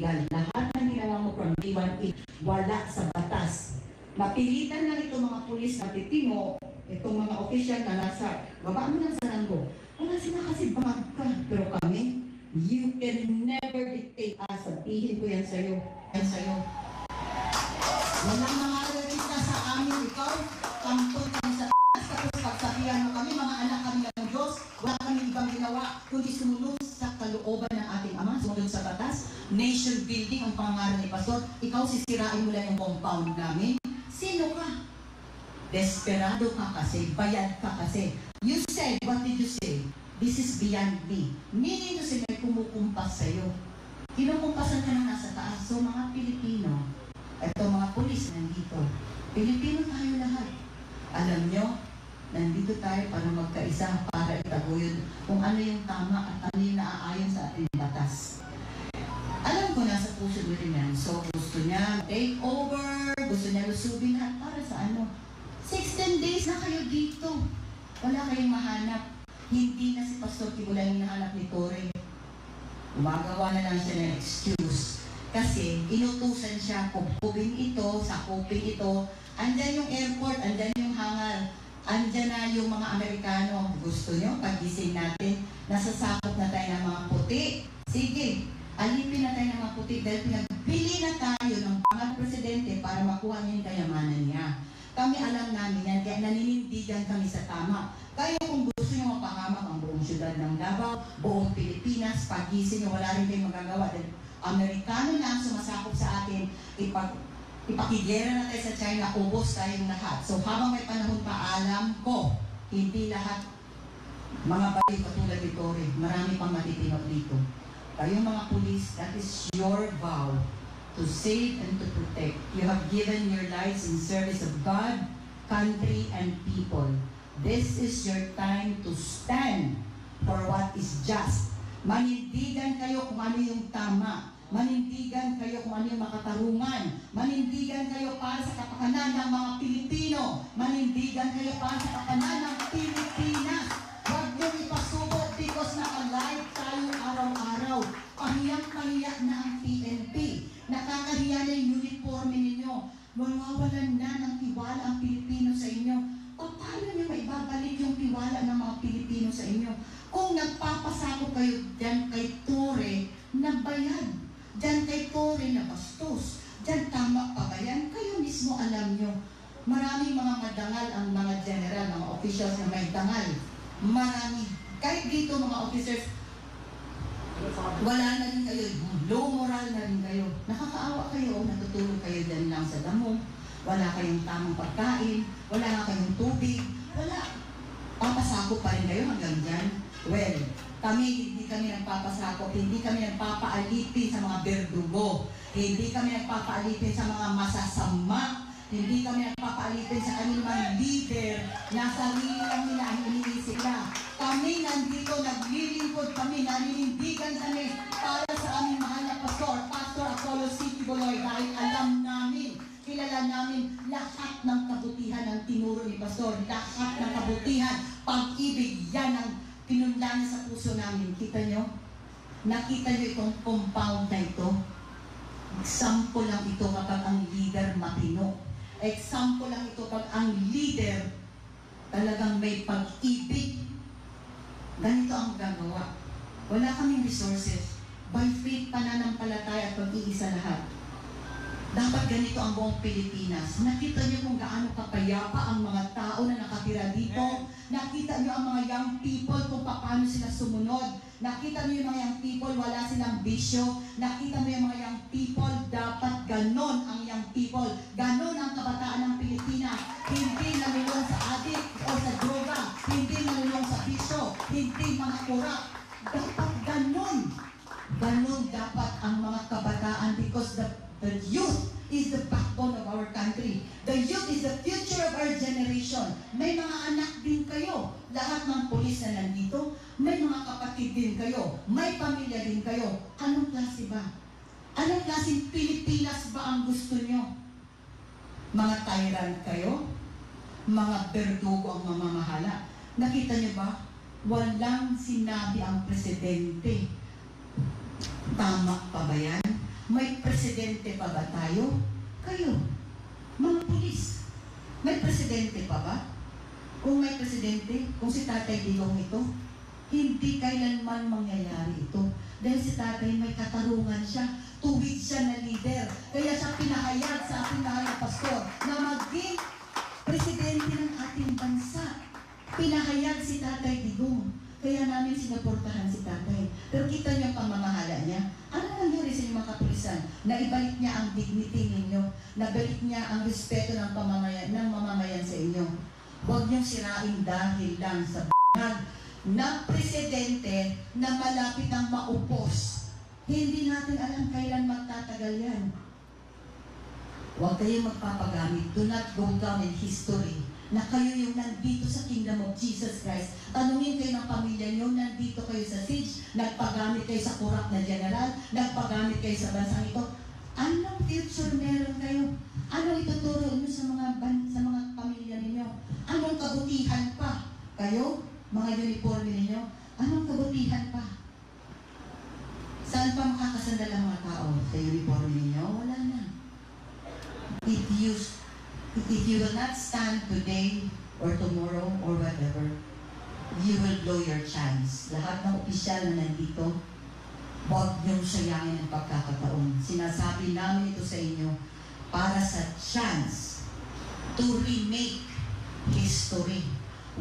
illegal. Lahat ng ginawa mo from day 1, wala sa batas. Napilitan lang itong mga pulis na titimo, itong mga official na nasa baba mo ng saranggo. Wala sila kasi bangag ka. Pero kami, you can never dictate. Sabihin ko yan sa'yo. Yan sa'yo. Walang mga rarita sa amin. Ikaw, kampon kami sa taas. Tapos pagsabihan mo kami, mga anak kami ng Diyos. Wala kami ibang ginawa, kundi sumunod sa kalooban ng ating Ama, sumunod sa batas. Nation building ang pangalan ni Pastor. Ikaw, sisirain mo lang yung compound namin. Sino ka? Desperado ka kasi, bayad ka kasi. You said, what did you say? This is beyond me. Meaning to say, may kumukumpas sa'yo. Kinukumpasan ka na nasa taas. So, mga Pilipino, ito mga pulis nandito. Pilipino tayo lahat. Alam nyo, nandito tayo para magkaisa, para itaguyod kung ano yung tama at ano yung naaayon sa ating batas. Alam ko nasa puso mo rin yan. So, gusto niya take over, gusto niya lusubin lahat. Para sa ano? 16 days na kayo dito. Wala kayong mahanap. Hindi na si Pastor Kibuloy yung hinahanap ni Torre. Gumagawa na lang siya ng excuse. Kasi inutusan siya, kupubin ito, sakupin ito. Andyan yung airport, andyan yung hangar. Andyan na yung mga Amerikano. Gusto nyo, pagising natin, nasasakop na tayo ng mga puti. Sige, alipin na tayo ng mga puti dahil pinagbili na tayo ng pangalang presidente para makuha niya yung kayamanan niya. Kami alam namin yan, kaya naninindigan kami sa tama. Kaya kung gusto nyo mapahamak ang buong syudad ng Davao, buong Pilipinas, pagising nyo, wala rin kayong magagawa. Dahil Amerikano na ang sumasakop sa atin, ipakigera na tayo sa China, ubos tayong lahat. So habang may panahon pa, alam ko, hindi lahat mga baliw katulad ni Torre, marami pang matitino dito. Kayong mga pulis, that is your vow to save and to protect. You have given your lives in service of God, country, and people. This is your time to stand for what is just. Manindigan kayo kung ano yung tama. Manindigan kayo kung ano yung makatarungan. Manindigan kayo para sa kapakanan ng mga Pilipino. Manindigan kayo para sa kapakanan ng Pilipinas. Huwag niyong ipasubot because naka-live tayo araw-araw. Pahiyang-pahiyak na ang PNP. Nakakahiya na yung uniforme ninyo. Mawawalan na ng tiwala ang Pilipino sa inyo. Paano niyo maibabalik yung tiwala ng mga Pilipino sa inyo? Kung nagpapasako kayo dyan kay Torre na bayad, dyan kay Torre na bastos, dyan tama pa ba yan? Kayo mismo alam nyo. Maraming mga madangal ang mga general, mga officials na may dangal. Marami. Kahit dito mga officers, wala na rin kayo. Low moral na rin kayo. Nakakaawa kayo. Natutulog kayo dyan lang sa damo. Wala kayong tamang pagkain. Wala na kayong tubig. Wala. Papasakop pa rin kayo hanggang dyan. Well, hindi kami nagpapasakop. Hindi kami nagpapaalipin sa mga berdugo. Hindi kami nagpapaalipin sa mga masasama. Hindi kami nagpapaalipin sa kanilang leader na sarili lang nila ang iniisip na. Kami nandito, naglilingkod kami, naninindigan kami para sa aming mahal na pastor, Pastor Apollo C. Kibuloy, dahil alam namin, kilala namin lahat ng kabutihan ng tinuro ni Pastor, lahat ng kabutihan, pag-ibig, yan ang pinunlan sa puso namin. Kita nyo? Nakita nyo itong compound na ito? Example lang ito kapag ang leader matino. Example lang ito kapag ang leader talagang may pag-ibig. Ganito ang gagawa. Wala kaming resources. By faith, pananampalataya at pag-iisa lahat. Dapat ganito ang buong Pilipinas. Nakita niyo kung gaano kapayapa ang mga tao na nakatira dito. Nakita niyo ang mga young people kung paano sila sumunod. Nakita niyo yung mga young people, wala silang bisyo. Nakita niyo yung mga young people, dapat ganon ang young people. Ganon ang kabataan ng Pilipinas. Hindi nalulong sa adik o sa droga. Hindi nalulong sa bisyo. Hindi mga kurap. Dapat ganon. Ganon dapat ang mga kabataan because the youth is the backbone of our country. The youth is the future of our generation. May mga anak din kayo. Lahat ng pulis na nandito, may mga kapatid din kayo. May pamilya din kayo. Anong klase ba? Anong klaseng Pilipinas ba ang gusto nyo? Mga tyrant kayo? Mga berdugo ang mamamahala? Nakita nyo ba? Walang sinabi ang presidente. Tama pa ba yan? presidente pa ba tayo? Kayo, mga pulis, may presidente pa ba? Kung may presidente, kung si Tatay Digong ito, hindi kailanman mangyayari ito. Dahil si Tatay may katarungan siya, tuwid siya na leader. Kaya siya pinahayag sa ating mahal na pastor na maging presidente ng ating bansa. Pinahayag si Tatay Digong. Kaya namin sinuportahan si Tatay. Pero kita niyo ang pamamahala niya. Ano nangyari sa inyong mga kapulisan? Naibalik niya ang dignity ninyo. Nabalik niya ang respeto ng mamamayan sa inyo. Huwag niyong sirain dahil lang sa b***ag ng presidente na malapit ang maupos. Hindi natin alam kailan magtatagal yan. Huwag kayong magpapagamit. Do not go down in history na kayo yung nandito sa Kingdom of Jesus Christ. Tanungin kayo ng pamilya nyo, nandito kayo sa siege, nagpagamit kayo sa corrupt na general, nagpagamit kayo sa bansang ito. Anong future meron kayo? Anong ituturo nyo sa mga pamilya ninyo? Anong kabutihan pa? Kayo, mga uniforme ninyo, anong kabutihan pa? Saan pa makakasandal ang mga tao sa uniforme ninyo? Wala na. If you will not stand today or tomorrow or whatever, you will blow your chance. Lahat ng opisyal na nandito, huwag niyong sayangin ang pagkakataon. Sinasabi namin ito sa inyo para sa chance to remake history.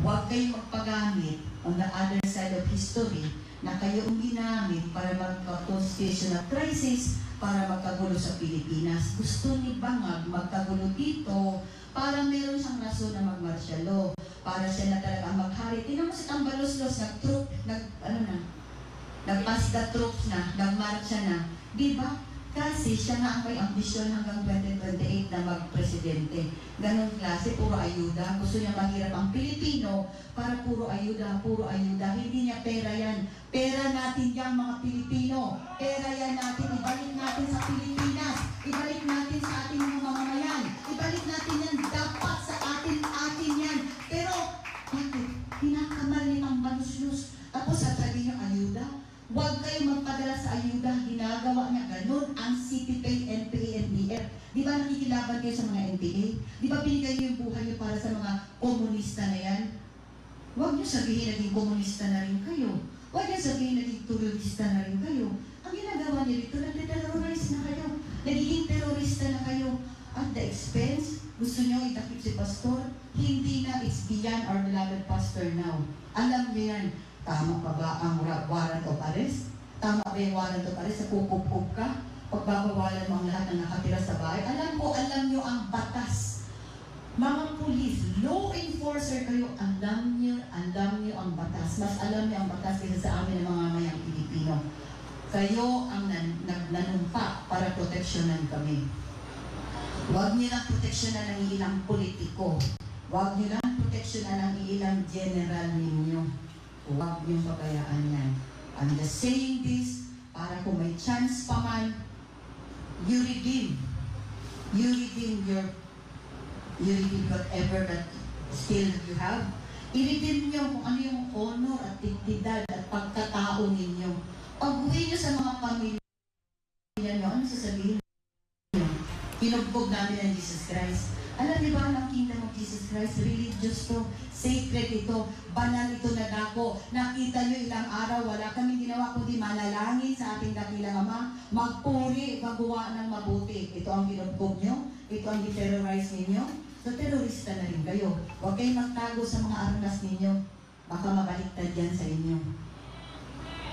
Huwag kayong magpagamit on the other side of history na kayo ang ginamit para magka-constitutional crisis, para magkagulo sa Pilipinas. Gusto ni Bangag magkagulo dito para meron siyang rason na mag-martial law. Para siya na talaga maghari. Tingnan mo si Tambalos-Los, nag-pass the troops na, nag-marcha na. Diba? Kasi siya nga ang may ambisyon hanggang 2028 na mag-presidente. Ganon klase, puro ayuda. Gusto niya mahirap ang Pilipino para puro ayuda, puro ayuda. Hindi niya pera yan. Pera natin yang mga Pilipino. Pera yan natin. Ibalik natin sa Pilipinas. Ibalik natin sa ating mga mamamayan. Ibalik natin yan. Dapat sa atin yan. Pero, bakit? Pinakamal ni Mang Banus-Lus. Tapos sasabihin niyo ayuda. Huwag kayong magpadala sa ayuda. Ginagawa niya ganun ang CPP, NPA, NDF. Di ba nakikilaban kayo sa mga NPA? Di ba binigay niyo yung buhay niyo para sa mga komunista na yan? Huwag niyo sabihin naging komunista na rin kayo. Huwag niyo sabihin naging terorista na rin kayo. Ang ginagawa niyo dito, nagte-terrorize na kayo. Nagiging terorista na kayo. At the expense, gusto niyo itakip si pastor? Hindi na, it's beyond our beloved pastor now. Alam niyo yan. Tama pa ba ang warrant of arrest? Tama ba yung warrant of arrest? Sa pupup ka? Pagbabawalan mo ang lahat ng nakatira sa bahay? Alam nyo ang batas. Mga pulis, law enforcer kayo, alam nyo ang batas. Mas alam nyo ang batas kaysa sa amin ng mga mayang Pilipino. Kayo ang nanumpa para proteksyonan kami. Huwag nyo lang proteksyonan ng ilang politiko. Huwag nyo lang proteksyonan ng ilang general ninyo. Huwag niyong pabayaan yan. I'm just saying this para kung may chance pa man, you redeem whatever that skill you have. I-redeem niyo kung ano yung honor at dignidad at pagkatao ninyo. Pag-uwi niyo sa mga pamilya niyo, ano sasabihin niyo? Kinugbog namin ang Jesus Christ. Alam niyo ba ang Kingdom of Jesus Christ? Religious to, sacred ito, banal ito na dako. Nakita niyo ilang araw, wala kami ginawa kundi manalangin sa ating dakilang Ama, magpuri, magawa ng mabuti. Ito ang kinugbog niyo, ito ang i-terrorize ninyo. So terorista na rin kayo. Huwag kayong magtago sa mga armas ninyo. Baka mabaliktad yan sa inyo.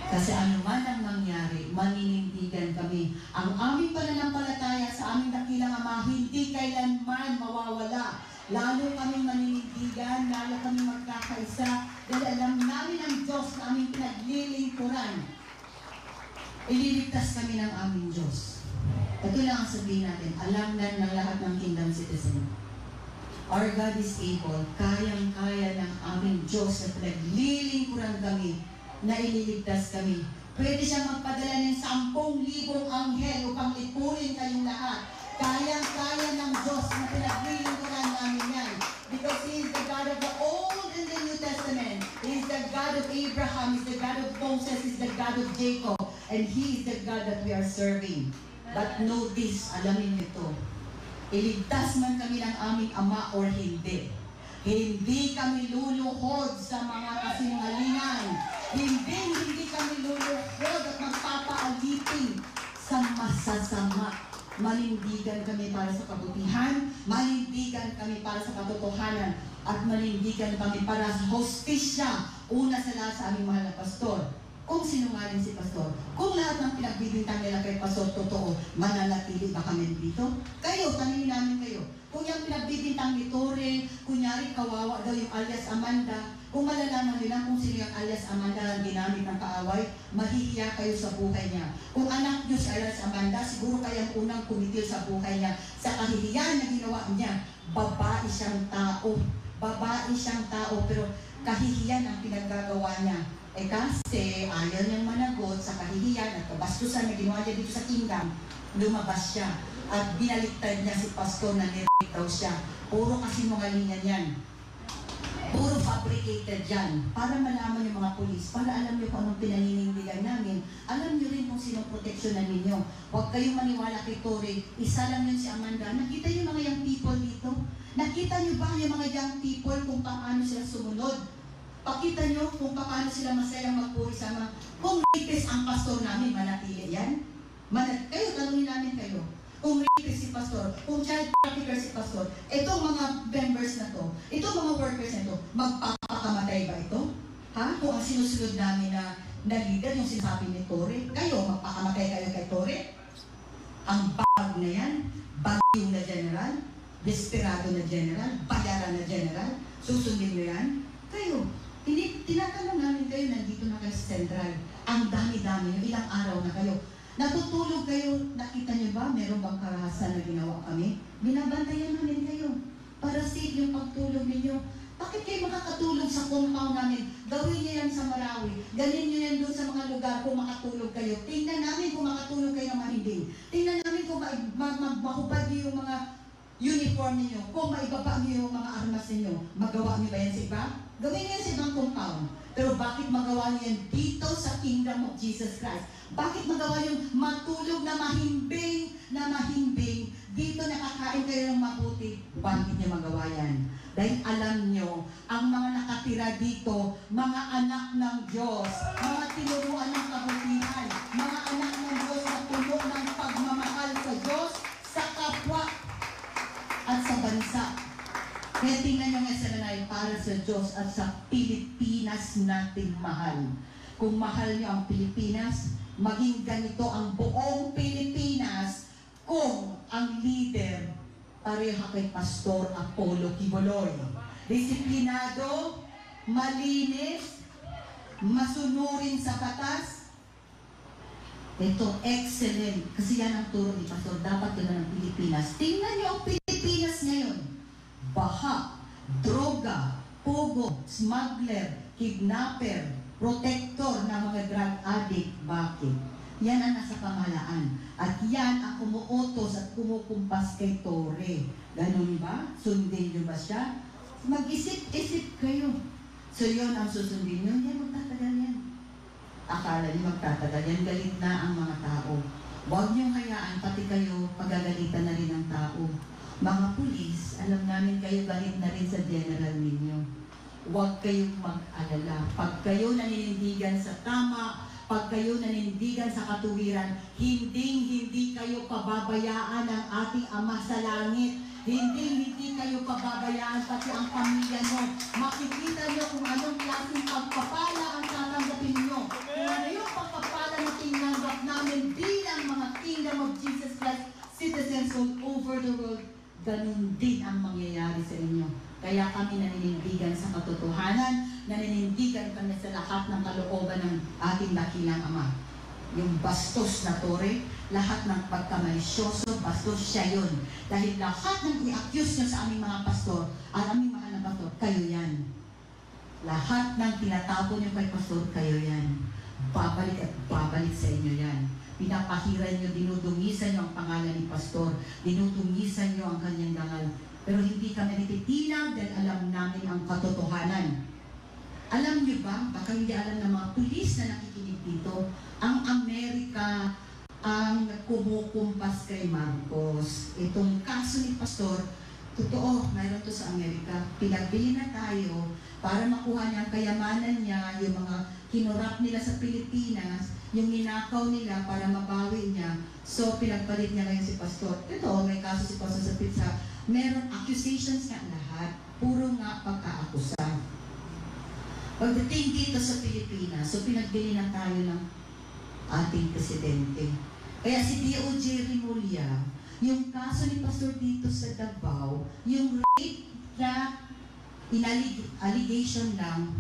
Kasi ano man ang mangyari, maninindigan kami. Ang aming pananampalataya sa aming dakilang Ama, hindi kailanman mawawala. Lalo kami maninindigan, lalo kami magkakaisa, dahil alam namin ang Diyos na aming pinaglilingkuran. Ililigtas kami ng aming Diyos. Ito lang ang sabihin natin, alam na ng lahat ng kingdom citizen. Our God is able, kayang-kaya ng aming Diyos na pinaglilingkuran kami, na ililigtas kami. Pwede siyang magpadala ng 10,000 anghel upang lipunin kayong lahat. Kayang-kaya ng Diyos na pinaglilingkuran namin yan. Because He is the God of the Old and the New Testament. He is the God of Abraham, He is the God of Moses, He is the God of Jacob, and He is the God that we are serving. But know this, alamin niyo ito. Iligtas man kami ng aming ama or hindi. Hindi kami luluhod sa mga kasinungalingan. Hindi kami luluhod at magpapaalipin sa masasama. Manindigan kami para sa kabutihan, manindigan kami para sa katotohanan, at manindigan kami para sa hostisya. Una sa lahat sa aming mahal na pastor. Kung sinungaling si pastor, kung lahat ng pinagbibintang nila kay pastor totoo, mananatili ba kami dito? Kayo, tanongin namin kayo. Kung yung pinagbibintang ni Tore, kunyari kawawa daw yung alias Amanda, kung malalaman nila kung sino yung alias Amanda ang ginamit ng kaaway, mahihiya kayo sa buhay niya. Kung anak niyo si alias Amanda, siguro kayang unang kumitil sa buhay niya sa kahihiyan na ginawa niya. Babae siyang tao. Babae siyang tao, pero kahihiyan ang pinaggagawa niya. Eh kasi ayaw niyang managot sa kahihiyan at kabastusan na ginawa niya dito sa kingdom, lumabas siya at binaliktad niya si pastor na nirate daw siya. Puro kasinungalingan yan. Puro fabricated yan. Para malaman yung mga pulis, para alam niyo kung anong pinaninindigan namin, alam niyo rin kung sinong proteksyonan ninyo. Huwag kayong maniwala kay Tore, isa lang yun si Amanda. Nakita niyo mga young people dito? Nakita niyo ba yung mga young people kung paano sila sumunod? Pakita nyo kung paano sila masayang magpuri sama. Kung rapist ang pastor namin, manatili yan? Kayo, tanungin namin kayo. Kung rapist si pastor, kung child trafficker si pastor, itong mga members na to, itong mga workers na to, magpapakamatay ba ito? Ha? Kung ang sinusunod namin na leader, yung sinasabi ni Tore, kayo, magpakamatay kayo kay Tore? Ang bag na yan, bagyo na general, desperado na general, bayaran na general, susundin nyo yan? Kayo, tinatanong namin kayo, nandito na kayo sa Central. Ang dami-dami nyo, ilang araw na kayo. Natutulog kayo, nakita nyo ba? Meron bang karahasan na ginawa kami? Binabantayan namin kayo. Para safe yung pagtulog ninyo. Bakit kayo makakatulog sa compound namin? Gawin nyo yan sa Marawi. Ganin nyo yan doon sa mga lugar kung makatulog kayo. Tingnan namin kung makatulog kayo ng mahinding. Tingnan namin kung mahubad nyo yung mga uniform ninyo. Kung maibaba nyo yung mga armas ninyo. Magawa nyo ba yan sa iba? Gawin niyo sa ibang compound. Pero bakit magawa niyo yan dito sa Kingdom of Jesus Christ? Bakit magawa niyo matulog na mahimbing, dito nakakain kayo ng mabuti? Bakit niyo magawa yan? Dahil alam niyo, ang mga nakatira dito, mga anak ng Diyos, mga tinuruan ng kabutihan, mga anak ng Diyos na puno ng pagmamahal sa Diyos, sa kapwa, at sa bansa. Kaya tingnan nyo nga sa nanay para sa Diyos at sa Pilipinas nating mahal. Kung mahal nyo ang Pilipinas, maging ganito ang buong Pilipinas kung ang leader pareha kay Pastor Apollo Quiboloy. Disiplinado, malinis, masunurin sa batas. Ito, excellent. Kasi yan ang turo ni Pastor. Dapat yun ng Pilipinas. Tingnan nyo ang Pilipinas ngayon. Baha, droga, pugo, smuggler, kidnapper, protector ng mga drug addict. Bakit? Yan ang nasa pamahalaan. At yan ang kumuutos at kumukumpas kay Tore. Ganun ba? Sundin nyo ba siya? Mag-isip-isip kayo. So yun ang susundin nyo. Yan, magtatagal yan. Akala nyo magtatagal yan. Galit na ang mga tao. Huwag nyo hayaan, pati kayo, pagagalitan na rin ng tao. Mga pulis, alam namin kayo galit na rin sa general ninyo. Huwag kayong mag-alala. Pag kayo naninindigan sa tama, pag kayo naninindigan sa katuwiran, hindi kayo pababayaan ng ating Ama sa Langit. Hindi kayo pababayaan pati ang pamilya mo. Makikita nyo kung anong klaseng pagpapala ang tatanggapin nyo. Kung ano yung pagpapala na tinanggap namin bilang mga Kingdom of Jesus Christ citizens all over the world, ganun din ang mangyayari sa inyo. Kaya kami naninindigan sa katotohanan, naninindigan kami sa lahat ng kalooban ng ating dakilang Ama. Yung bastos na Tore, lahat ng pagkamalisyoso, bastos siya yun. Dahil lahat ng i-accuse nyo sa aming mga pastor, ang aming mahal na pastor, kayo yan. Lahat ng tinatapon nyo kay pastor, kayo yan. Babalik at babalik sa inyo yan. Pinapahiran nyo, dinudungisan nyo ang pangalan ni pastor, dinudungisan nyo ang kanyang dangal. Pero hindi kami nititinag dahil alam namin ang katotohanan. Alam nyo ba, baka hindi alam ng mga pulis na nakikinig dito, ang Amerika ang kumukumpas kay Marcos. Itong kaso ni Pastor, totoo, mayroon to sa Amerika. Pinagbili na tayo para makuha niya ang kayamanan niya, yung mga kinurap nila sa Pilipinas, yung ninakaw nila para mabawi niya. So, pinagpalit niya ngayon si Pastor. Totoo, may kaso si Pastor sa pizza. Meron accusations nga lahat. Puro nga pagkaakusa. Pagdating dito sa Pilipinas, so pinagbili na tayo ng ating presidente. Kaya si D.O.J. Rimulya, yung kaso ni Pastor dito sa Davao, yung rape na allegation lang,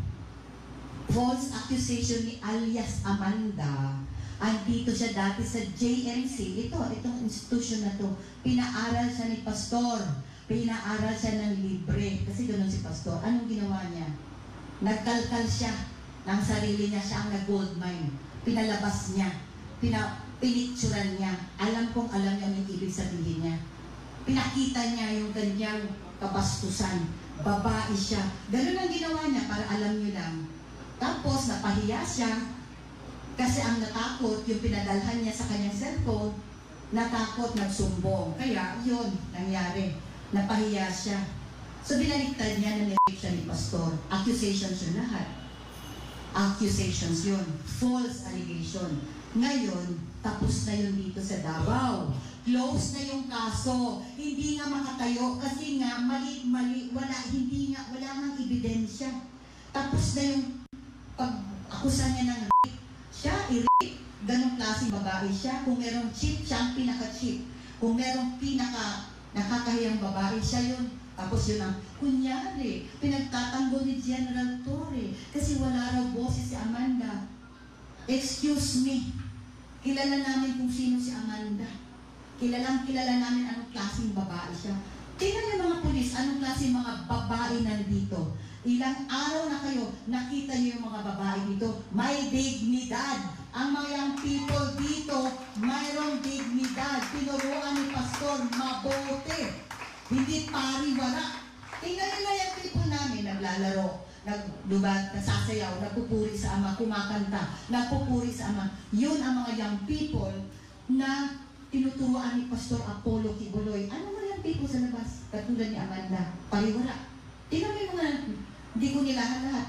false accusation ni alias Amanda, andito siya dati sa JMC, itong institution na to, pinaaral siya ni Pastor, pinaaral siya ng libre, kasi ganoon si Pastor. Anong ginawa niya? Nagkalkal siya ng sarili niya, siya ang nag-gold mine, pinalabas niya, pinicturan niya, alam niya ang ibig sabihin niya. Pinakita niya yung kanyang kabastusan. Babae siya. Ganun ang ginawa niya para alam niyo lang. Tapos napahiya siya kasi ang natakot, yung pinadalhan niya sa kanyang cellphone, natakot, nagsumbong. Kaya yun, nangyari. Napahiya siya. So binaliktad niya na nirip siya ni Pastor. Accusations yun lahat. Accusations yun. False allegation. Ngayon, tapos na yun dito sa Davao. Close na yung kaso. Hindi nga makatayo kasi nga mali, wala nang ebidensya. Tapos na yung pag-akusa niya ng rape. Siya, i-rape. Ganong klaseng babae siya. Kung merong cheat, siya ang pinaka-cheat. Kung merong nakakahiyang babae, siya yun. Tapos yun ang, kunyari, pinagtatanggol ni General Torre kasi wala raw boses si Amanda. Excuse me. Kilala namin kung sino si Amanda. Kilala namin anong klaseng babae siya. Tingnan niyo mga pulis, anong klaseng mga babae nandito. Ilang araw na kayo, nakita niyo yung mga babae dito. May dignidad. Ang mga young people dito, mayroong dignidad. Tinuruan ni Pastor, mabuti. Hindi pariwara. Tingnan niyo na yung people namin, naglalaro. Nagsasayaw, nagpupuri sa Ama, kumakanta, nagpupuri sa Ama. Yun ang mga young people na tinuturuan ni Pastor Apollo Kibuloy. Ano mga young people sa labas? Katulad ni Amanda, pariwara. Tingnan mo yung mga, hindi ko nilahan lahat.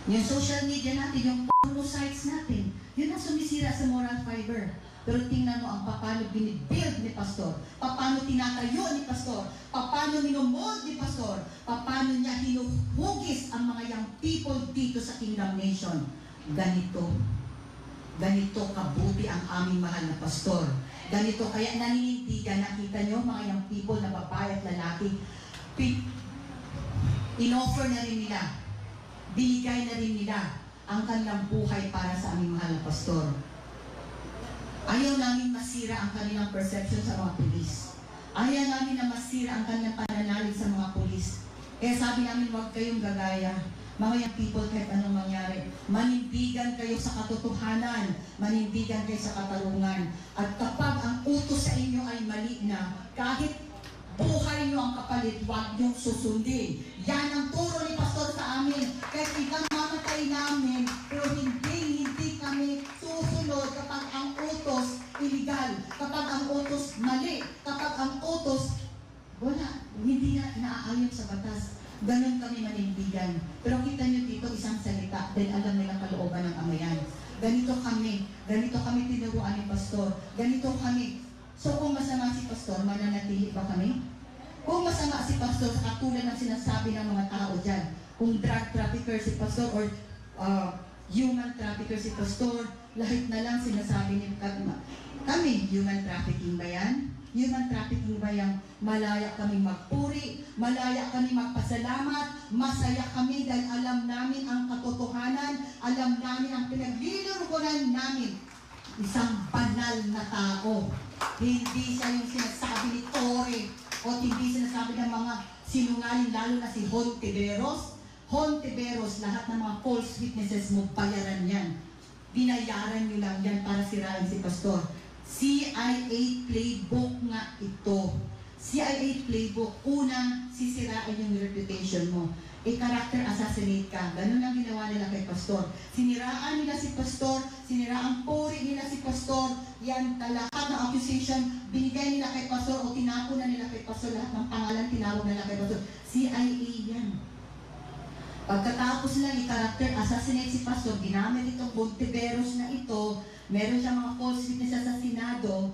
Yung social media natin, yung porno sites natin, yun ang sumisira sa moral fiber. Pero tingnan mo ang paano binibuild ni Pastor, paano tinatayo ni Pastor, paano minumod ni Pastor, paano niya hinuhugis ang mga young people dito sa Kingdom Nation. Ganito kabuti ang aming mahal na Pastor. Ganito, kaya naninindigan, nakita niyo mga young people na babae at lalaki, inoffer na rin nila, binigay na rin nila ang kanilang buhay para sa aming mahal na Pastor. Ayaw namin masira ang kanilang perception sa mga pulis. Ayaw namin na masira ang kanilang pananalig sa mga pulis. Kaya sabi namin, huwag kayong gagaya. Mga young people, kahit anong mangyari, manindigan kayo sa katotohanan, manindigan kayo sa katarungan. At kapag ang utos sa inyo ay mali na, kahit buhay nyo ang kapalit, huwag nyo susundin. Yan ang turo ni Pastor sa amin. Kahit ikang mamatay namin, pero hindi kami susunod kapag ang utos illegal, kapag ang utos mali, kapag ang utos wala, hindi na naaayon sa batas. Ganon kami manindigan. Pero kita nyo dito isang salita, dahil alam nila kalooban ng amayan. Ganito kami tinuruan ni Pastor, ganito kami. So kung masama si Pastor, mananatili ba kami? Kung masama si Pastor, katulad ng sinasabi ng mga tao dyan, kung drug trafficker si Pastor or human trafficker si Pastor, lahat na lang sinasabi ni kami, human trafficking ba yan? Human trafficking ba yan? Malaya kami magpuri, malaya kami magpasalamat, masaya kami dahil alam namin ang katotohanan, alam namin ang pinaglilingkuran namin. Isang banal na tao. Hindi siya yung sinasabi ni Torre o hindi sinasabi ng mga sinungaling, lalo na si Hontiveros, lahat ng mga false witnesses mo, bayaran yan. Binayaran nyo lang yan para sirain si Pastor. CIA playbook nga ito. CIA playbook, una, sisirain yung reputation mo. Character assassinate ka. Ganun ang ginawa nila kay Pastor. Siniraan nila si Pastor, siniraan puri nila si Pastor, yan, lahat ng accusation, binigay nila kay Pastor o tinapo na nila kay Pastor, lahat ng pangalan tinawag nila kay Pastor. CIA yan. Pagkatapos nila i-character assassinate si Pastor, ginamit itong Bontiveros na ito, meron siyang mga false witnesses sa Senado,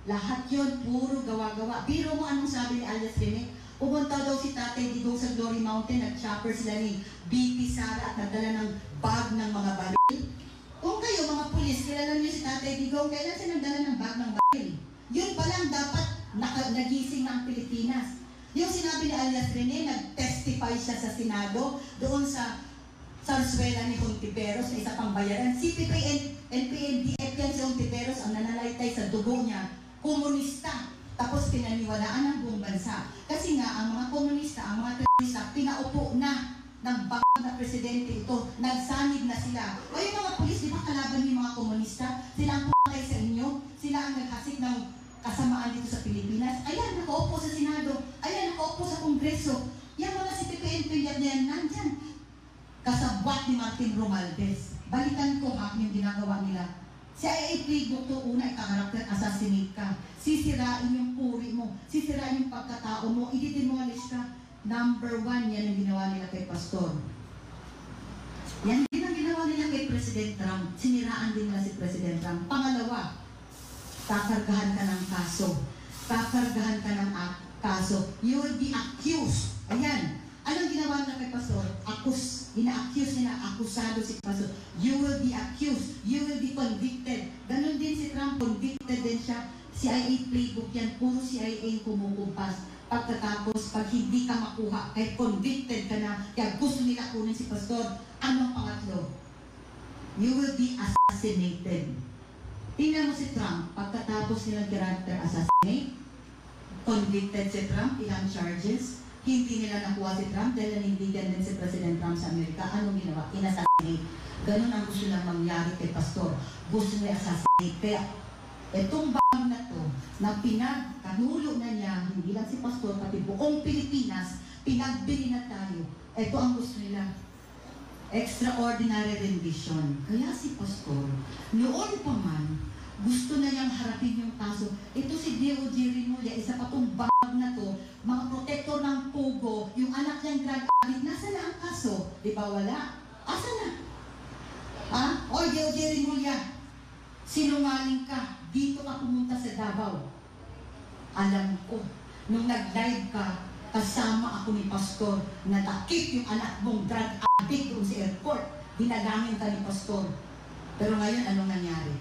lahat yun, puro gawa-gawa. Biro mo anong sabi ni alias Rene? Pumunta daw si Tatay Digong sa Glory Mountain, nag-shopper sila ni BP Sara at nagdala ng bag ng mga baril. Kung kayo, mga pulis, kilala niyo si Tatay Digong, kailan siya nagdala ng bag ng baril? Yun pa lang dapat nagising ng Pilipinas. Yung sinabi ni alias Rene, nag-testify siya sa Senado, doon sa Sarsuela ni Hontiveros na isa pang bayaran. CPP and PNDF yan si Hontiveros ang nanalaitay sa dugo niya, komunista. Tapos pinaniwalaan ng buong bansa. Kasi nga, ang mga komunista, ang mga terorista, pinaupo na ng bangag na presidente ito. Nagsanib na sila. O yung mga pulis, di ba kalaban yung mga komunista? Sila ang pumatay sa inyo. Sila ang naghasik ng kasamaan dito sa Pilipinas. Ayan, nakaupo sa Senado. Ayan, nakaupo sa Kongreso. Yan mga si PPNP yan, nandyan. Kasabwat ni Martin Romualdez. Balikan ko ha, yung ginagawa nila. CIA playbook to, una, ika-character assassinate ka. Sisirain yung puri mo. Sisirain yung pagkatao mo. I-demolish ka. Number 1, yan ang ginawa nila kay Pastor. Yan din ang ginawa nila kay President Trump. Siniraan din nila si President Trump. Pangalawa, kakargahan ka ng kaso. Kakargahan ka ng kaso. You will be accused. Ayan. Anong ginawa nila kay Pastor? Ina-accuse nila, akusado si Pastor. You will be accused. You will be convicted. Ganon din si Trump, convicted din siya. CIA playbook yan, puro CIA kumukumpas. Pagkatapos, pag hindi ka makuha, kahit convicted ka na, kaya gusto nila kunin si Pastor, anong pangatlo? You will be assassinated. Tingnan mo si Trump, pagkatapos nilang character assassinate, convicted si Trump, ilang charges, hindi nila nakuha si Trump dahil nanindigan din si President Trump sa Amerika. Anong ginawa? Inassassinate. Ganun ang gusto lang mangyari kay Pastor. Gusto niya assassinate. Kaya itong bang na to, na pinagkanulo na niya, hindi lang si Pastor, pati buong Pilipinas, pinagbili na tayo. Ito ang gusto nila. Extraordinary rendition. Kaya si Pastor, noon pa man, gusto na niyang harapin yung kaso. Ito si DOJ Rimulya, isa pa itong bag na to, mga protector ng Pugo, yung anak niyang drug addict, nasa na ang kaso? Di ba wala? Asa na? Ha? O DOJ Rimulya, sinungaling ka, dito ka pumunta sa Davao. Alam ko, nung nag-live ka, kasama ako ni Pastor, natakip yung anak mong drug addict doon sa airport. Dinalangin ka ni Pastor. Pero ngayon, anong nangyari?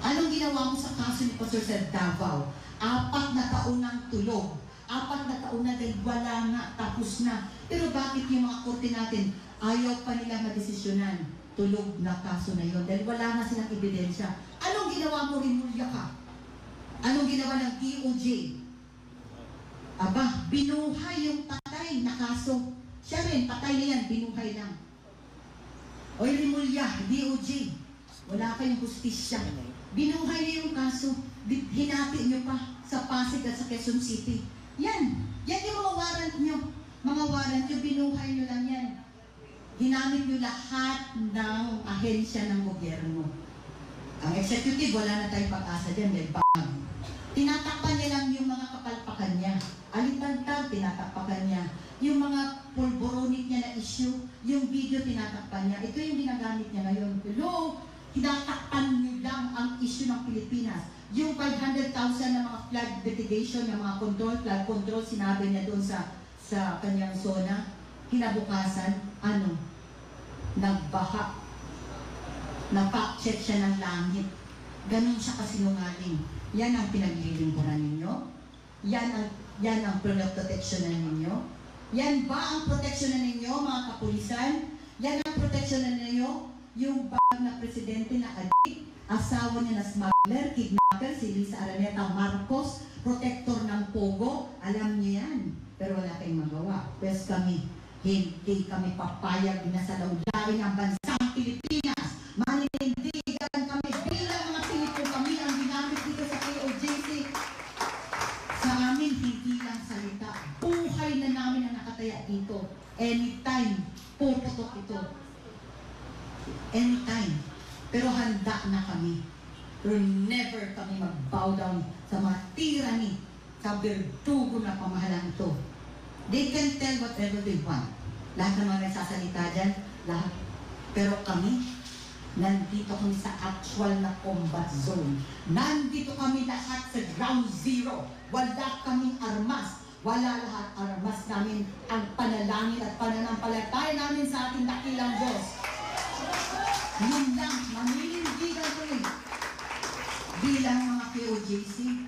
Anong ginawa mo sa kaso ni Pastor sa Davao? 4 na taon ng tulog. 4 na taon na dahil wala nga, tapos na. Pero bakit yung mga korte natin, ayaw pa nila madesisyonan? Tulog na kaso na yun dahil wala na silang ebidensya. Anong ginawa mo, Rimulya ka? Anong ginawa ng DOJ? Aba, binuhay yung patay na kaso. Siya rin, patay na yan, binuhay lang. Oy, Rimulya, DOJ, wala kayong hustisya. Binuhay niyo yung kaso, hinati niyo pa sa Pasig at sa Quezon City. Yan yung mga warrant niyo. Mga warrant niyo, binuhay niyo lang yan. Ginamit niyo lahat ng ahensya ng gobyerno. Ang executive, wala na tayong pag-asa dyan, may bang. Tinatakpan niya lang yung mga kapalpakan niya. Alintantag, tinatakpan niya. Yung mga pulboronik niya na issue, yung video tinatakpan niya. Ito yung ginagamit niya ngayon. Hello? Tinatakpan niyo lang ang issue ng Pilipinas. Yung 500,000 na mga flood mitigation, na mga flood control, sinabi niya doon sa kanyang zona, kinabukasan, nagbaha. Napak-check siya ng langit. Ganun siya kasinungaling. Yan ang pinaglilingkuran ninyo? Yan ang proteksyonan ninyo? Yan ba ang proteksyonan ninyo, mga kapulisan? Yan ang proteksyonan ninyo? Yung bag na presidente na adik, asawa niya na smuggler, kidnapper, si Lisa Araneta Marcos, protector ng Pogo, alam niyo yan. Pero wala kayong magawa. Pwes kami, hindi kami papayag na sa laulain ang bansang Pilipinas. Manindigan kami bilang mga Pilipino, kami ang ginamit dito sa KOJC. Sa amin, hindi anytime. Pero handa na kami. Pero never kami mag-bow down sa mga tyranny, sa berdugo na pamahalaan ito. They can tell whatever they want. Lahat ng mga nagsasalita dyan, lahat. Pero kami, nandito kami sa actual na combat zone. Nandito kami lahat sa ground zero. Wala kaming armas. Wala lahat armas namin ang panalangin at pananampalataya namin sa ating dakilang Diyos. Yun lang, maninindigan ko yun. Bilang mga POJC,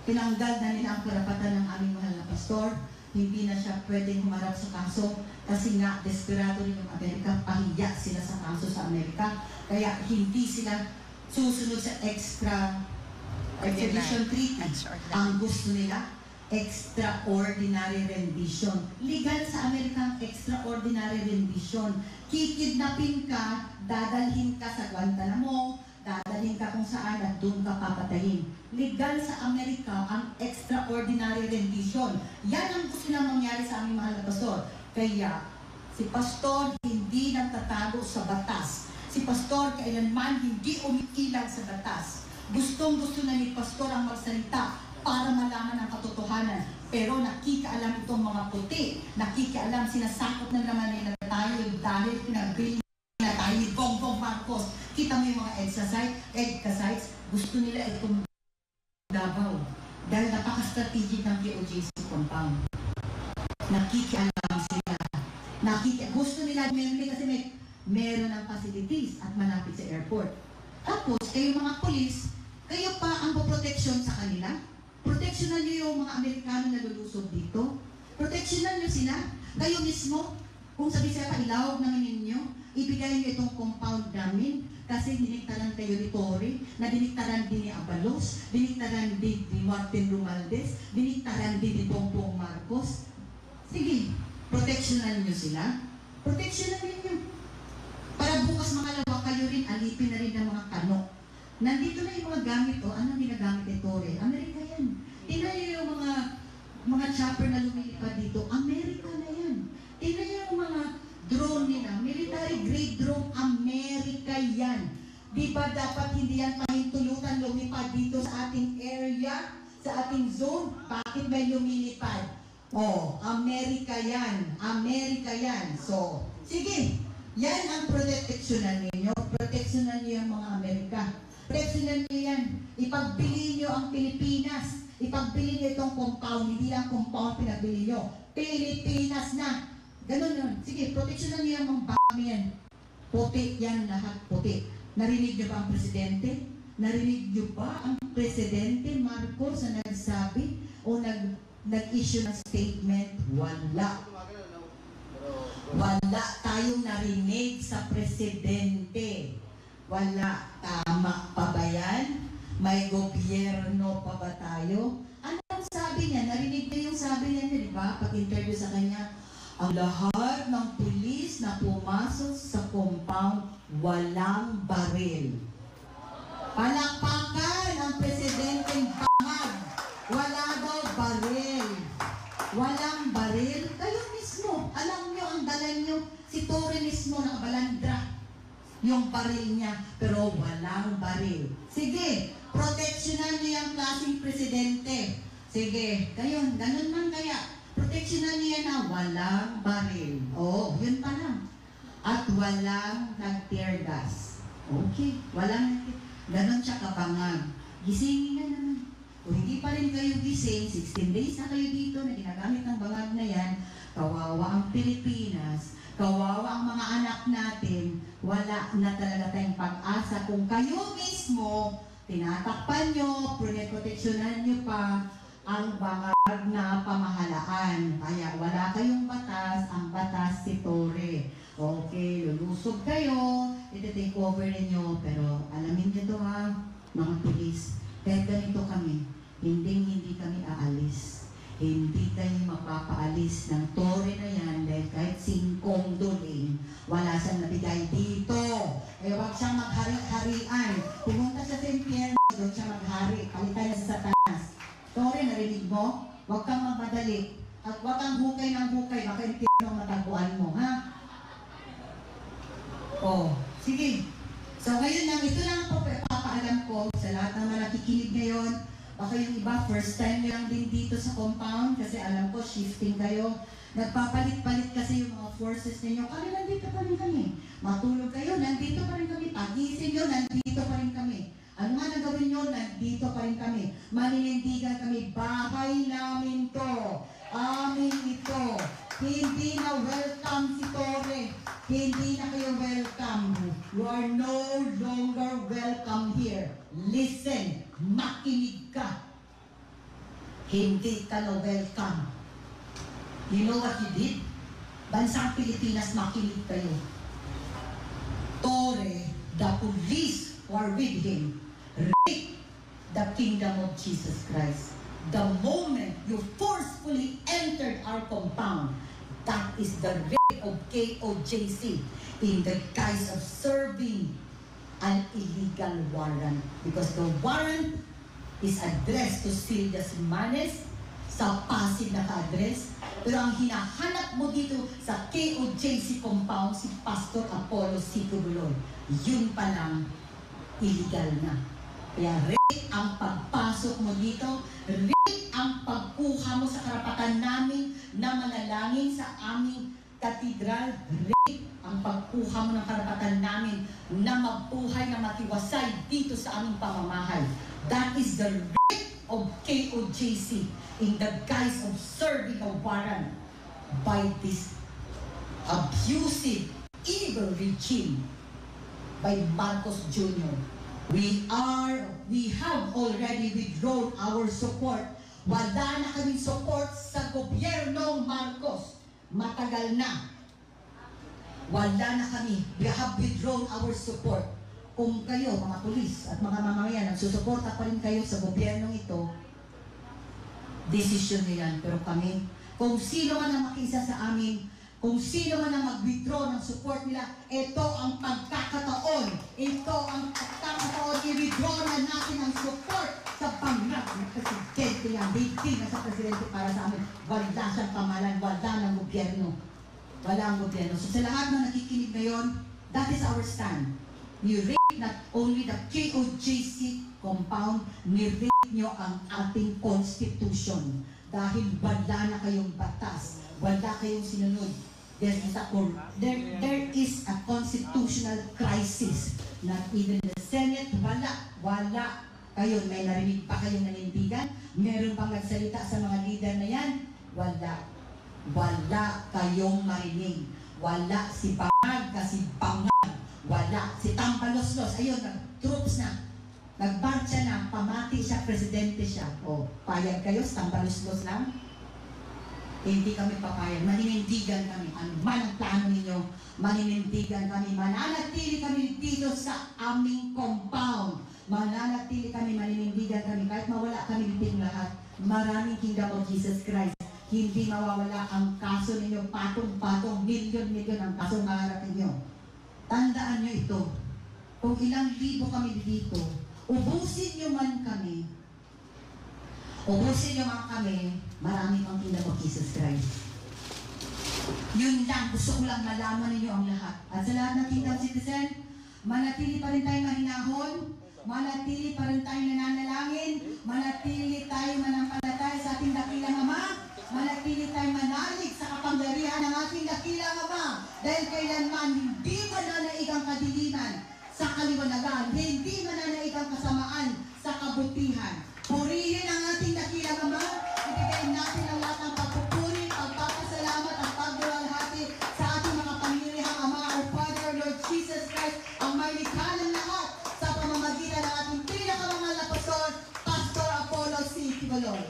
tinanggal na nila ang karapatan ng aming mahal na pastor. Hindi na siya pwedeng humarap sa kaso kasi nga desperado rin yung Amerika, pahiya sila sa kaso sa Amerika. Kaya hindi sila susunod sa extradition treaty. Ang gusto nila, extraordinary rendition. Legal sa Amerika ang extraordinary rendition. Kikidnapin ka, dadalhin ka sa Guantanamo, dadalhin ka kung saan at doon ka papatayin. Legal sa Amerika ang extraordinary rendition. Yan ang gusto na mangyari sa aming mahal na pastor. Kaya si pastor hindi nagtatago sa batas. Si pastor kailanman hindi umiilag sa batas. Gustong-gusto na ni pastor ang magsalita para malaman ang katotohanan. Pero nakikialam itong mga puti. Nakikialam, sinasakot na naman nila tayo dahil pinagbili na tayo ni Bongbong Marcos. Kita mo yung mga EDCA-sites, gusto nila itong Davao. Dahil napaka-strategic ng POJC compound. Nakikialam sila. Gusto nila kasi meron ng facilities at malapit sa airport. Tapos, kayo mga polis, kayo pa ang protection sa kanila. Proteksyonan nyo yung mga Amerikano na lulusog dito. Proteksyonan nyo sila. Kayo mismo, kung sabi sa ilawag namin ninyo, ibigay nyo itong compound namin kasi diniktaran kayo ni Tory, na diniktaran din ni Abalos, diniktaran din ni Martin Romualdez, diniktaran din ni Bongbong Marcos. Sige, proteksyonan nyo sila. Proteksyonan ninyo. Para bukas makalawa kayo rin, alipin na rin ng mga kanok. Nandito na yung mga gamit, anong ginagamit ni Tory? Amerika yan. Tingnan nyo yung mga chopper na lumilipad dito, Amerika na yan. Tingnan nyo yung mga drone nila, military grade drone, Amerika yan. Di ba dapat hindi yan pahintulutan lumipad dito sa ating area, sa ating zone? Bakit may lumilipad? Amerika yan. Amerika yan. So, sige. Yan ang proteksyonan ninyo. Proteksyonan niyo yung mga Amerika. Proteksyonan niyo yan. Ipagbili niyo ang Pilipinas. Ipagbili niyo itong compound. Hindi lang compound pinagbili niyo. Pilipinas na. Ganun yun. Sige, proteksyonan niyo yung mga bami yan. Puti yan lahat. Puti. Narinig niyo ba ang presidente? Narinig niyo ba ang presidente Marcos na nagsabi o nag-issue ng statement? Wala. Wala tayong narinig sa presidente. Wala. Tama pa ba yan? May gobyerno pa ba tayo? Anong sabi niya? Narinig niyo yung sabi niya, di ba? Pag-interview sa kanya, ang lahat ng pulis na pumasok sa compound, walang baril. Palakpakan ang presidenteng bangag. Wala daw baril. Walang baril. Kayo mismo, alam nyo ang dala nyo. Si Tory mismo nakabalandra yung baril niya, pero walang baril. Sige, proteksyonan nyo yung klaseng presidente. Sige, kayo, ganun man kaya. Proteksyonan nyo yan na walang baril. Yun pa lang. At walang nag-tear gas. Okay, walang ganun siya kabangag. Gisingin na naman. Kung hindi pa rin kayo gising, 16 days na kayo dito na ginagamit ng bangag na yan, kawawa ang Pilipinas, kawawa ang mga anak natin, wala na talaga tayong pag-asa. Kung kayo mismo, tinatakpan nyo, proteksyonan nyo pa ang bangag na pamahalaan. Kaya wala kayong batas, ang batas si Tory. Okay, lulusog kayo, iti-take over ninyo, pero alamin nyo to mga pulis. Kahit ganito kami, hindi kami aalis. Hindi kayo mapapaalis ng Tory na yan dahil kahit 5 duling, wala siyang nabigay dito. Huwag siyang maghari-harian. Pumunta siya sa impyerno, doon siya maghari. Palitan niya sa Satanas. Tory, narinig mo? Huwag kang magmadali. At huwag kang hukay ng hukay. Baka impyerno ang matagpuan mo, ha? Sige. So ngayon lang, ito lang po papaalam ko sa lahat ng mga nakikinig ngayon. Baka yung iba, first time nyo lang din dito sa compound kasi alam ko, shifting kayo. Nagpapalit-palit kasi yung mga forces ninyo. Kaya nandito pa rin kami. Matulog kayo, nandito pa rin kami. Pagising nyo, nandito pa rin kami. Ano nga nagawin nyo, nandito pa rin kami. Maninindigan kami, bahay namin to. Amin ito. Hindi na welcome si Torre. Hindi na kayo welcome. You are no longer welcome here. Listen, makinig ka. Hindi ka na welcome. You know what you did? Bansang Pilipinas, makinig kayo. Torre, the police who are with him, rape the kingdom of Jesus Christ. The moment you forcefully entered our compound, that is the rape of KOJC in the guise of serving an illegal warrant. Because the warrant is addressed to Silvia Simanes sa Pasig na ka-address. Pero ang hinahanap mo dito sa KOJC compound si Pastor Apollo Sico Buloy. Yun pa lang, illegal na. Kaya rape ang pagpasok mo dito, rape ang pagkuha mo sa karapatan namin na manalangin sa aming katedral, rape ang pagkuha mo ng karapatan namin na mabuhay na matiwasay dito sa aming pamamahay. That is the rape of KOJC in the guise of serving a warrant by this abusive, evil regime by Marcos Jr. We have already withdrawn our support. Wala na kaming support sa gobyernong Marcos. Matagal na. Wala na kami. We have withdrawn our support. Kung kayo, mga pulis at mga mamamayan, nagsusuporta pa rin kayo sa gobyernong ito, desisyon nyo yan. Pero kami, kung sino man ang makiisa sa amin, kung sino man ang mag-withdraw ng support nila, ito ang pagkakataon. Ito ang pagkakataon. I-withdraw na natin ang support sa pangarap ng presidente niya. Hindi na sa presidente para sa amin. Wala siyang pamalan. Wala ng gobyerno. Wala ang gobyerno. So sa lahat na nakikinig ngayon, that is our stand. Ni-rape not only the KOJC compound, ni-rape nyo ang ating constitution. Dahil wala na kayong batas. Wala kayong sinunod. There is a constitutional crisis. Not even the Senate, wala. Kayo, may narinig pa kayong nanindigan? Meron pang nagsalita sa mga leader na yan? Wala. Wala kayong marinig. Wala si Bangag kasi Bangag. Wala. Si Tambaloslos, ayun, nag-troops na. Nagmarcha na, pamati siya, presidente siya. O, payag kayo, Tambaloslos lang? Hindi kami papayag. Maninindigan kami. Ano man ang plano ninyo, maninindigan kami. Mananatili kami dito sa aming compound. Mananatili kami, maninindigan kami. Kahit mawala kami dito lahat, maraming kingdom of Jesus Christ. Hindi mawawala ang kaso ninyo. Patong-patong, milyon-milyon ang kaso ng harap ninyo. Tandaan nyo ito. Kung ilang libo kami dito, ubusin nyo man kami, ubusin nyo man kami, marami pang kingdom of Jesus Christ. Yun lang, gusto ko lang malaman ninyo ang lahat. At sa lahat ng kingdom citizen, manatili pa rin tayo mahinahon, manatili pa rin tayo nananalangin, manatili tayo manampalataya sa ating dakilang Ama, manatili tayo manalig sa kapangyarihan ng ating dakilang Ama. Dahil kailanman, hindi mananaig ang kadiliman sa kaliwanagan, hindi mananaig ang kasamaan sa kabutihan. Purihin ang ating dakilang Ama, ibigay natin ang lahat ng pagpupuri, pagpapasalamat at pagduralhati sa ating mga pamilyang Ama, our Father, Lord Jesus Christ, ang may likha ng lahat sa pamamagitan ng ating pinakamamahal na pastor, Pastor Apollo Sico Buloy.